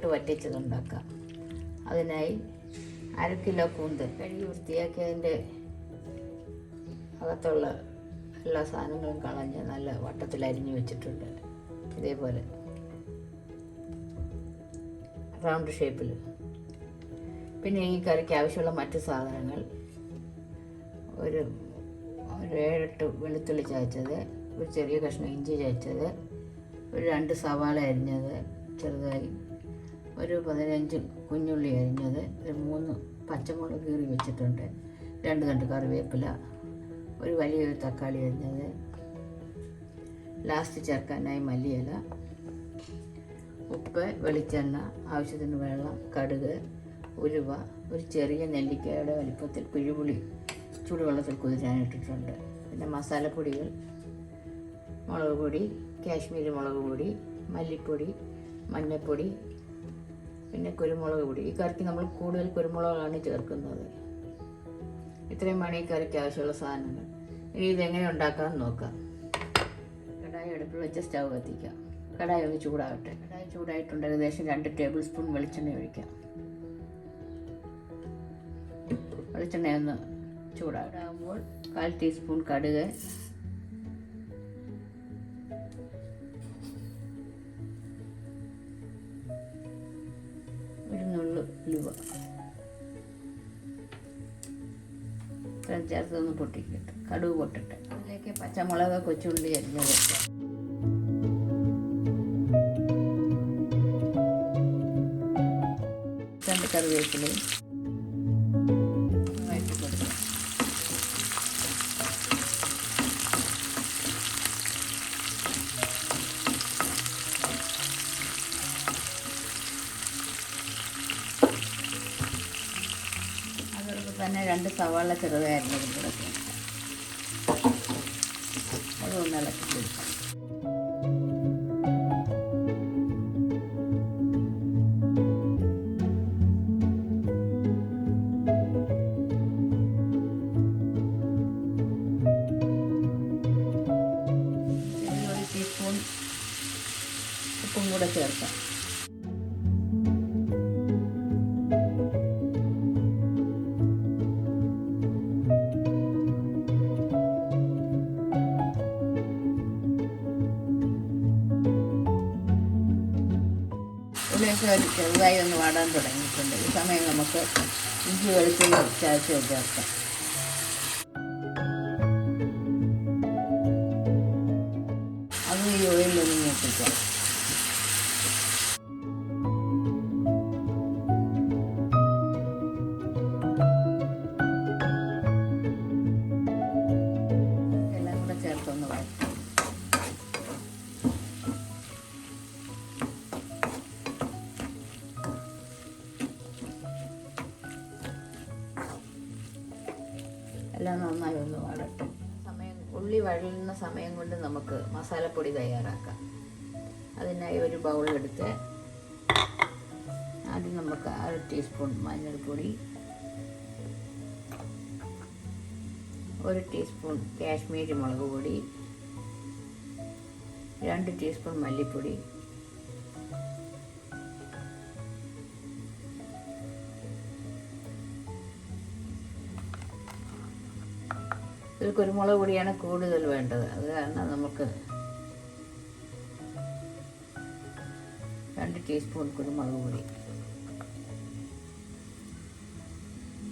ഇട്ട് വറ്റിച്ചതുണ്ടാക്കാം. അതിനായി 1/2 കിലോ കൂന്തൽ കഴുകി വൃത്തിയാക്കി അതിൻ്റെ അകത്തുള്ള എല്ലാ സാധനങ്ങളും കളഞ്ഞ് നല്ല വട്ടത്തിൽ അരിഞ്ഞു വെച്ചിട്ടുണ്ട്. ഇതേപോലെ റൗണ്ട് ഷേപ്പിൽ. പിന്നെ ഈ കറിക്ക് ആവശ്യമുള്ള മറ്റ് സാധനങ്ങൾ: ഒരു 7-8 വെളുത്തുള്ളി ചതച്ചത്, ഒരു ചെറിയ കഷ്ണം ഇഞ്ചി ചതച്ചത്, ഒരു 2 സവാള അരിഞ്ഞത് ചെറുതായി, ഒരു 15 കുഞ്ഞുള്ളി അരിഞ്ഞത്, ഒരു 3 പച്ചമുളക് കീറി വെച്ചിട്ടുണ്ട്, 2 തണ്ട് കറിവേപ്പില, ഒരു വലിയൊരു തക്കാളി അരിഞ്ഞത്, ലാസ്റ്റ് ചേർക്കാനായി മല്ലിയില, ഉപ്പ്, വെളിച്ചെണ്ണ, ആവശ്യത്തിന് വെള്ളം, കടുക്, ഉലുവ, ഒരു ചെറിയ നെല്ലിക്കയുടെ വലിപ്പത്തിൽ പിഴുപുളി ചൂടുവെള്ളത്തിൽ കുതിരാനിട്ടിട്ടുണ്ട്. പിന്നെ മസാലപ്പൊടികൾ: മുളക് പൊടി, കാശ്മീരി മുളക് പൊടി, മല്ലിപ്പൊടി, മഞ്ഞൾപ്പൊടി, പിന്നെ കുരുമുളക് പൊടി. ഈ കറിക്ക് നമ്മൾ കൂടുതൽ കുരുമുളകാണ് ചേർക്കുന്നത്. ഇത്രയുമാണ് ഈ കറിക്ക് ആവശ്യമുള്ള സാധനങ്ങൾ. ഇനി ഇതെങ്ങനെ ഉണ്ടാക്കാമെന്ന് നോക്കാം. കടായി അടുപ്പിൽ വെച്ച് സ്റ്റൗ കത്തിക്കാം. കടായി ഒന്ന് ചൂടാകട്ടെ. കടായി ചൂടായിട്ടുണ്ട്. ഏകദേശം 2 ടേബിൾ സ്പൂൺ വെളിച്ചെണ്ണ ഒഴിക്കാം. വെളിച്ചെണ്ണ ഒന്ന് ചൂടാകുമ്പോൾ 1/4 ടീസ്പൂൺ കടുക്, ഒരു നുള്ളു ഉലുവ ചേർത്തൊന്ന് പൊട്ടിക്കട്ടെ. കടുക് പൊട്ടട്ടെ. അതിലേക്ക് പച്ചമുളക്, കൊച്ചുള്ളി അരിഞ്ഞത് വെക്കാം. കറിവേപ്പിലയും വഴറ്റി കൊടുക്കാം. അതോടൊപ്പം തന്നെ 2 സവാള ചെറുതായി അരിഞ്ഞതും കൂടെ ചേർക്കാം. അതൊന്ന് ഇളക്കി കൊടുക്കാം. ഉപ്പും കൂടെ ചേർക്കാം. ഉള്ളിയൊക്കെ ചെറുതായി ഒന്ന് വാടാൻ തുടങ്ങിയിട്ടുണ്ട്. ഈ സമയം നമുക്ക് ഇഞ്ചി വെളുത്തുള്ളി ചതച്ച് ചേർക്കാം. അത് ഈ ഓയിലൊന്ന് മൂപ്പിക്കാം. എല്ലാം കൂടെ ചേർത്തൊന്ന് വഴറ്റും. എല്ലാം നന്നായി ഒന്ന് വഴട്ടും. ഉള്ളി വഴലുന്ന സമയം കൊണ്ട് നമുക്ക് മസാലപ്പൊടി തയ്യാറാക്കാം. അതിനായി ഒരു ബൗളെടുത്ത് ആദ്യം നമുക്ക് 1/2 ടീസ്പൂൺ മഞ്ഞൾപ്പൊടി, 1 ടീസ്പൂൺ കാശ്മീരി മുളക് പൊടി, 2 ടീസ്പൂൺ മല്ലിപ്പൊടി, ഇതിൽ കുരുമുളക് പൊടിയാണ് കൂടുതൽ വേണ്ടത്. അത് കാരണം നമുക്ക് 2 ടീസ്പൂൺ കുരുമുളക് പൊടി.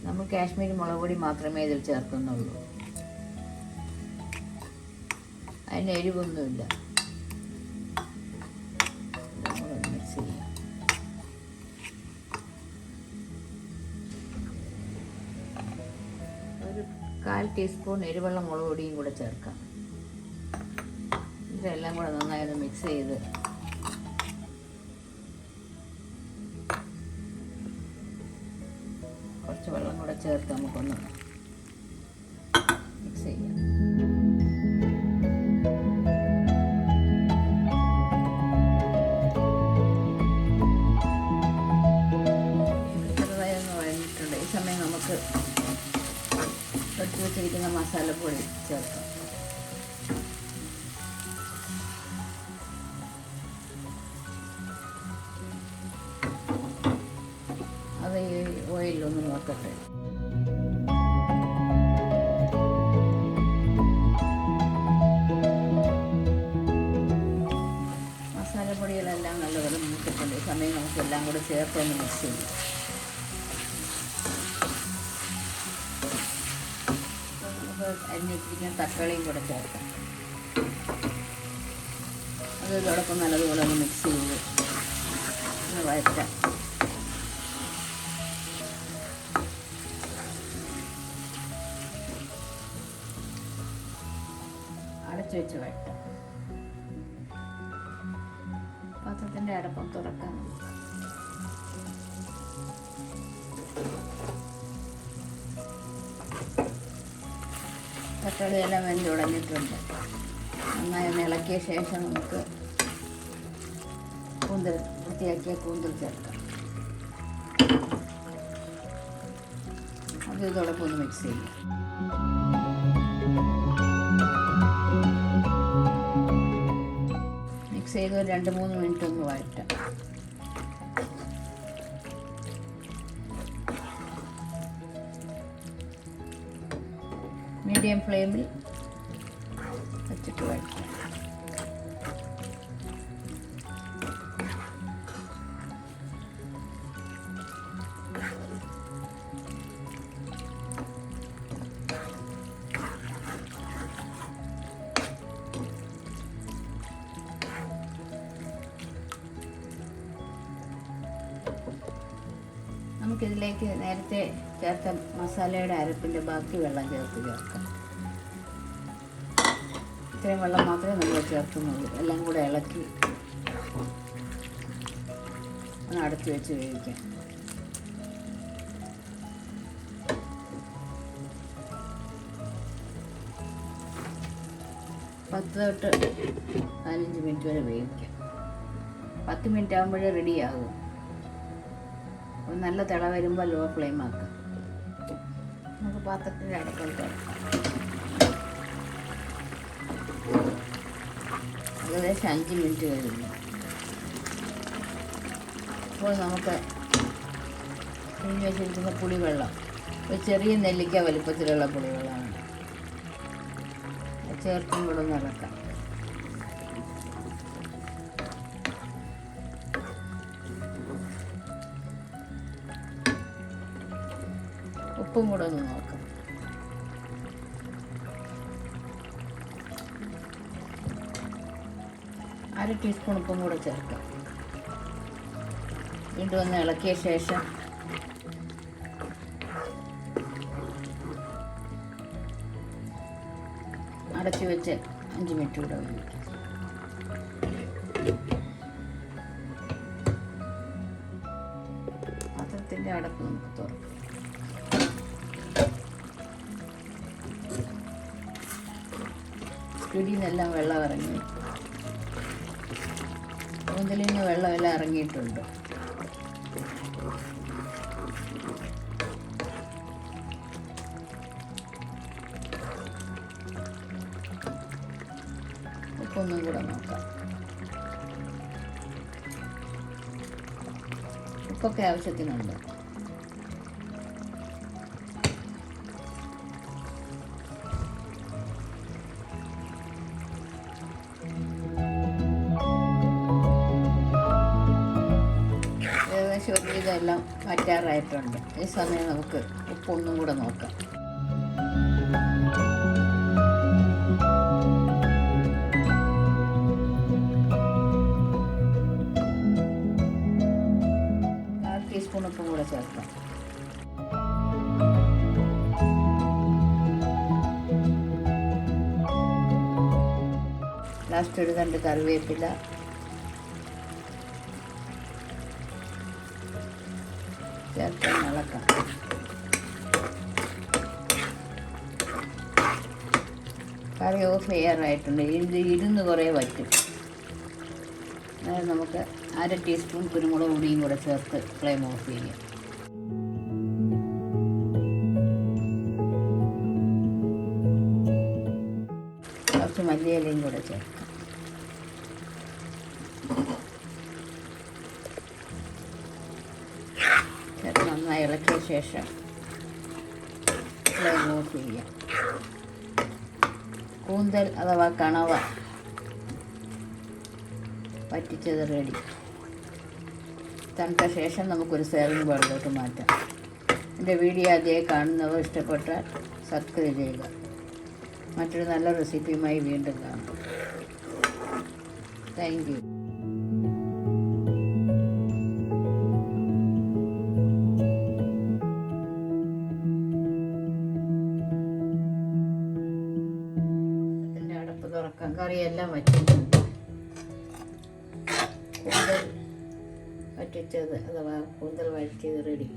നമ്മൾ കാശ്മീരി മുളക് പൊടി മാത്രമേ ഇതിൽ ചേർക്കുന്നുള്ളൂ. അതിന് എരിവൊന്നുമില്ല. മിക്സ് ചെയ്യാം. ഒരു 1/4 ടീസ്പൂൺ എരിവെള്ള മുളക് പൊടിയും കൂടെ ചേർക്കാം. ഇതെല്ലാം കൂടെ നന്നായി മിക്സ് ചെയ്ത് കുറച്ച് വെള്ളം കൂടെ ചേർത്ത് നമുക്കൊന്ന് മിക്സ് ചെയ്യാം. ചെറുതായി ഒന്ന് വഴഞ്ഞിട്ടുണ്ട്. ഈ സമയം നമുക്ക് എടുത്ത് വെച്ചിരിക്കുന്ന മസാലപ്പൊടി ചേർക്കാം. മൂക്കട്ടെ. മസാലപ്പൊടികളെല്ലാം നല്ലപോലെ മൂത്തിട്ടുണ്ട്. ഈ സമയം നമുക്കെല്ലാം കൂടെ ചേർത്തൊന്ന് മിക്സ് ചെയ്യും. നമുക്ക് അരിഞ്ഞിട്ടിരിക്കുന്ന തക്കാളിയും കൂടെ ചേർക്കാം. അത് ഇതോടൊപ്പം നല്ലതുപോലെ ഒന്ന് മിക്സ് ചെയ്ത് ഒന്ന് വഴറ്റാം. അടച്ചു വെച്ച് വഴറ്റാം. പാത്രത്തിൻ്റെ അടപ്പം തുറക്കാൻ തക്കാളിയെല്ലാം വെന്തുടഞ്ഞിട്ടുണ്ട്. നന്നായി ഒന്ന് ഇളക്കിയ ശേഷം നമുക്ക് കൂന്തൽ വൃത്തിയാക്കിയ കൂന്തൽ ചേർക്കാം. അത് ഇതോടൊപ്പം ഒന്ന് മിക്സ് ചെയ്യും. മിക്സ് ചെയ്ത് 2-3 മിനിറ്റ് ഒന്ന് വഴറ്റാം. മീഡിയം ഫ്ലെയിമിൽ വെച്ചിട്ട് വഴറ്റാം. നമുക്കിതിലേക്ക് നേരത്തെ ചേർത്ത മസാലയുടെ അരപ്പിൻ്റെ ബാക്കി വെള്ളം ചേർക്കാം. ഇത്രയും വെള്ളം മാത്രമേ നമ്മൾ ചേർക്കുന്നുള്ളൂ. എല്ലാം കൂടെ ഇളക്കി ഒന്ന് അടച്ചു വെച്ച് വേവിക്കാം. പത്ത് തൊട്ട് 15 മിനിറ്റ് വരെ വേവിക്കാം. 10 മിനിറ്റ് ആകുമ്പോഴേ റെഡിയാകും. നല്ല തിള വരുമ്പോൾ ലോ ഫ്ലെയിം ആക്കാം. നമുക്ക് പാത്രത്തിൻ്റെ അടക്കം തുറക്കാം. ഏകദേശം 5 മിനിറ്റ് കഴിഞ്ഞു. അപ്പോൾ നമുക്ക് പിഴിഞ്ഞ് വെച്ചിരിക്കുന്ന പുളിവെള്ളം, ഒരു ചെറിയ നെല്ലിക്ക വലുപ്പത്തിലുള്ള പുളിവെള്ളമാണ്, ചേർത്തും കൂടെ ഒന്ന് ഇളക്കാം. ഉപ്പും കൂടെ ഒന്ന് നോക്കാം. അര ടീസ്പൂൺ ഉപ്പും കൂടെ ചേർക്കാം. വീണ്ടും ഒന്ന് ഇളക്കിയ ശേഷം അടച്ചു വെച്ച് 5 മിനിറ്റ് കൂടെ വേവിക്കാം. പാത്രത്തിൻ്റെ അടപ്പ് നമുക്ക് തുറക്കാം. പിടിയിൽ നിന്നെല്ലാം വെള്ളം ഇറങ്ങി, കൂന്തലിൽ നിന്ന് വെള്ളമെല്ലാം ഇറങ്ങിയിട്ടുണ്ട്. ഉപ്പൊന്നും കൂടെ നോക്കാം. ഉപ്പൊക്കെ ആവശ്യത്തിനുണ്ട്. ഏകദേശം ഇതെല്ലാം വറ്റാറായിട്ടുണ്ട്. ഈ സമയം നമുക്ക് ഉപ്പൊന്നും കൂടെ നോക്കാം. ടീസ്പൂൺ ഉപ്പും കൂടെ ചേർക്കാം. ലാസ്റ്റ് ഒരു തണ്ട് കറിവേപ്പില, ചേർത്ത് ഇളക്കാം. കറി ഓഫ് ചെയ്യാറായിട്ടുണ്ട്. ഇത് ഇരുന്ന് കുറേ വറ്റും. അതായത് നമുക്ക് അര ടീസ്പൂൺ കുരുമുളക് പൊടിയും കൂടെ ചേർത്ത് ഫ്ലെയിം ഓഫ് ചെയ്യാം. കുറച്ച് മല്ലിയിലയും കൂടെ ചേർക്കാം. ചേർത്ത് നന്നായി ഇളക്കിയ ശേഷം ഫ്ലെയിം ഓഫ് ചെയ്യാം. കൂന്തൽ അഥവാ കണവ വറ്റിച്ചത് റെഡി. തണുത്ത ശേഷം നമുക്കൊരു സെർവിങ് ബൗളിലോട്ട് മാറ്റാം. എൻ്റെ വീഡിയോ ആദ്യമായി കാണുന്നവർ ഇഷ്ടപ്പെട്ടാൽ സബ്സ്ക്രൈബ് ചെയ്യുക. മറ്റൊരു നല്ല റെസിപ്പിയുമായി വീണ്ടും കാണാം. Thank you. അടപ്പ് തുറക്കാം. കറിയെല്ലാം വറ്റിയിട്ടുണ്ട്. കൂന്തൽ വറ്റിച്ചത് അഥവാ കൂന്തൽ വറ്റിച്ചത് റെഡി.